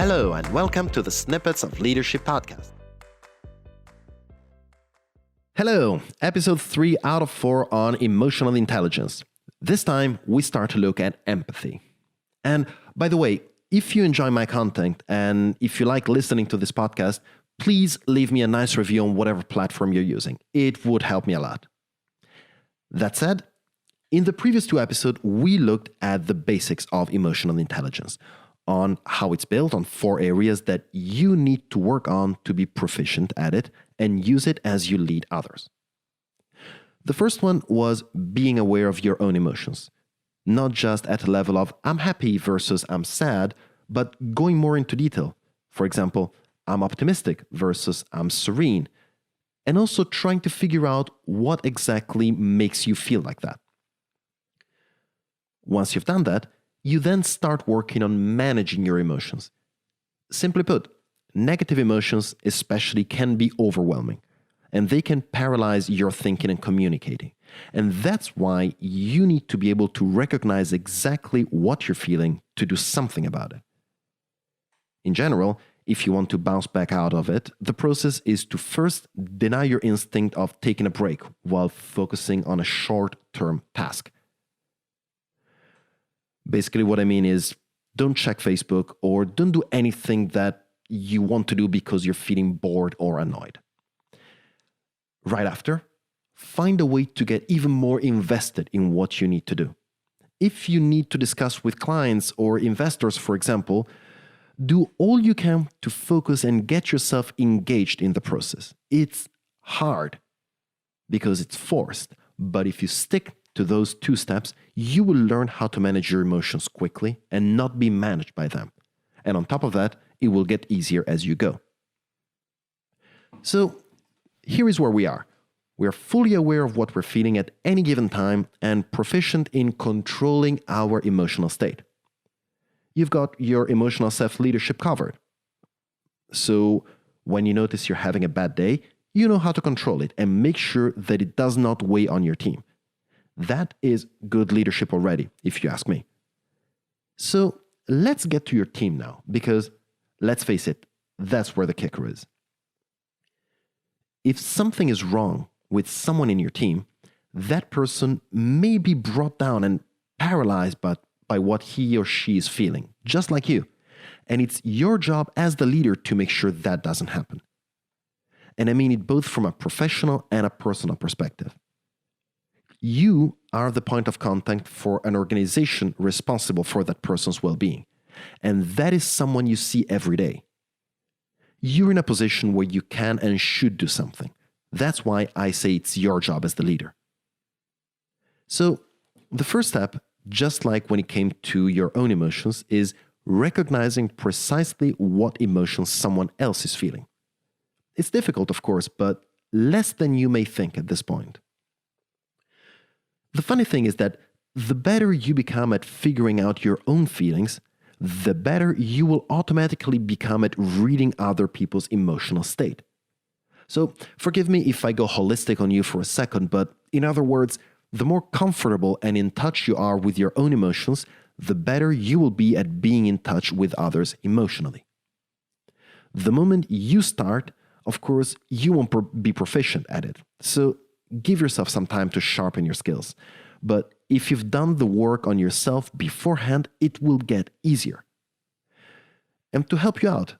Hello, and welcome to the Snippets of Leadership podcast. Hello, episode 3 out of 4 on emotional intelligence. This time, we start to look at empathy. And by the way, if you enjoy my content and if you like listening to this podcast, please leave me a nice review on whatever platform you're using. It would help me a lot. That said, in the previous 2 episodes, we looked at the basics of emotional intelligence, on how it's built on 4 areas that you need to work on to be proficient at it and use it as you lead others. The first one was being aware of your own emotions, not just at a level of I'm happy versus I'm sad, but going more into detail. For example, I'm optimistic versus I'm serene, and also trying to figure out what exactly makes you feel like that. Once you've done that, you then start working on managing your emotions. Simply put, negative emotions especially can be overwhelming, and they can paralyze your thinking and communicating. And that's why you need to be able to recognize exactly what you're feeling to do something about it. In general, if you want to bounce back out of it, the process is to first deny your instinct of taking a break while focusing on a short-term task. Basically, what I mean is don't check Facebook or don't do anything that you want to do because you're feeling bored or annoyed. Right after, find a way to get even more invested in what you need to do. If you need to discuss with clients or investors, for example, do all you can to focus and get yourself engaged in the process. It's hard because it's forced, but if you stick to those 2 steps, you will learn how to manage your emotions quickly and not be managed by them. And on top of that, it will get easier as you go. So here is where we are. We are fully aware of what we're feeling at any given time and proficient in controlling our emotional state. You've got your emotional self-leadership covered. So when you notice you're having a bad day, you know how to control it and make sure that it does not weigh on your team. That is good leadership already, if you ask me. So let's get to your team now, because let's face it, that's where the kicker is. If something is wrong with someone in your team, that person may be brought down and paralyzed by what he or she is feeling, just like you. And it's your job as the leader to make sure that doesn't happen. And I mean it both from a professional and a personal perspective. You are the point of contact for an organization responsible for that person's well-being. And that is someone you see every day. You're in a position where you can and should do something. That's why I say it's your job as the leader. So the first step, just like when it came to your own emotions, is recognizing precisely what emotions someone else is feeling. It's difficult, of course, but less than you may think at this point. The funny thing is that the better you become at figuring out your own feelings, the better you will automatically become at reading other people's emotional state. So forgive me if I go holistic on you for a second, but in other words, the more comfortable and in touch you are with your own emotions, the better you will be at being in touch with others emotionally. The moment you start, of course, you won't be proficient at it. So give yourself some time to sharpen your skills. But if you've done the work on yourself beforehand, it will get easier. And to help you out,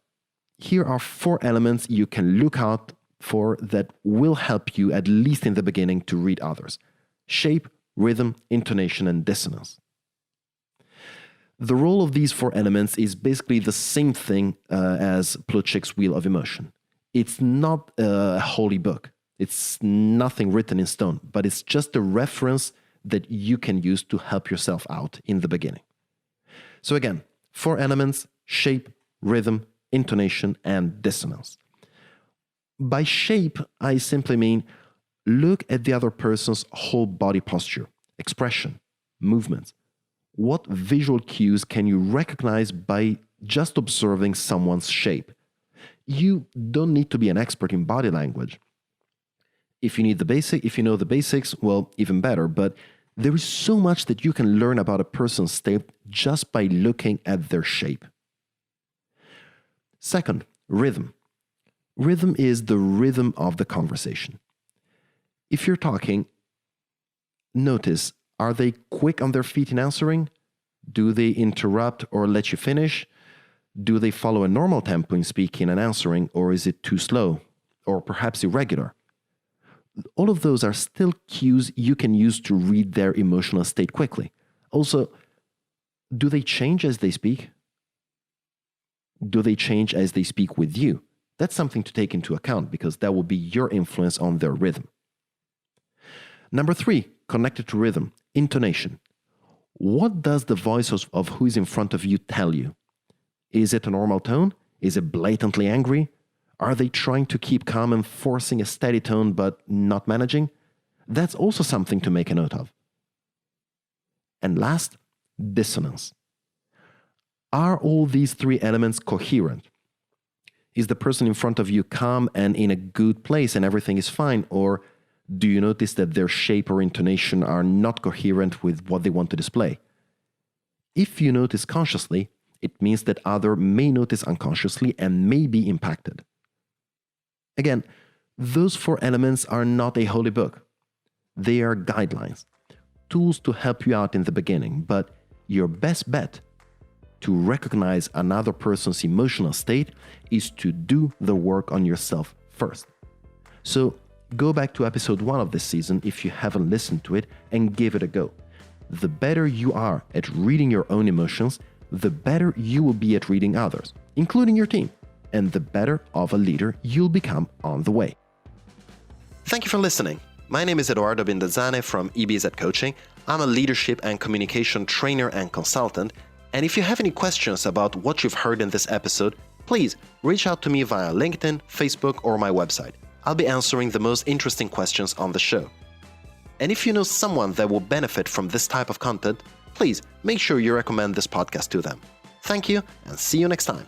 here are 4 elements you can look out for that will help you, at least in the beginning, to read others: shape, rhythm, intonation, and dissonance. The role of these 4 elements is basically the same thing as Plutchik's Wheel of Emotion. It's not a holy book. It's nothing written in stone, but it's just a reference that you can use to help yourself out in the beginning. So again, 4 elements: shape, rhythm, intonation, and dissonance. By shape, I simply mean look at the other person's whole body posture, expression, movements. What visual cues can you recognize by just observing someone's shape? You don't need to be an expert in body language. If you know the basics, well, even better, but there is so much that you can learn about a person's state just by looking at their shape. Second, rhythm. Rhythm is the rhythm of the conversation. If you're talking, notice, are they quick on their feet in answering? Do they interrupt or let you finish? Do they follow a normal tempo in speaking and answering, or is it too slow, or perhaps irregular? All of those are still cues you can use to read their emotional state quickly. Also, do they change as they speak? Do they change as they speak with you? That's something to take into account because that will be your influence on their rhythm. Number 3, connected to rhythm, intonation. What does the voice of who is in front of you tell you? Is it a normal tone? Is it blatantly angry? Are they trying to keep calm and forcing a steady tone but not managing? That's also something to make a note of. And last, dissonance. Are all these 3 elements coherent? Is the person in front of you calm and in a good place and everything is fine? Or do you notice that their shape or intonation are not coherent with what they want to display? If you notice consciously, it means that others may notice unconsciously and may be impacted. Again, those 4 elements are not a holy book. They are guidelines, tools to help you out in the beginning, but your best bet to recognize another person's emotional state is to do the work on yourself first. So go back to episode 1 of this season if you haven't listened to it and give it a go. The better you are at reading your own emotions, the better you will be at reading others, including your team, and the better of a leader you'll become on the way. Thank you for listening. My name is Edoardo Binda from EBZ Coaching. I'm a leadership and communication trainer and consultant. And if you have any questions about what you've heard in this episode, please reach out to me via LinkedIn, Facebook, or my website. I'll be answering the most interesting questions on the show. And if you know someone that will benefit from this type of content, please make sure you recommend this podcast to them. Thank you, and see you next time.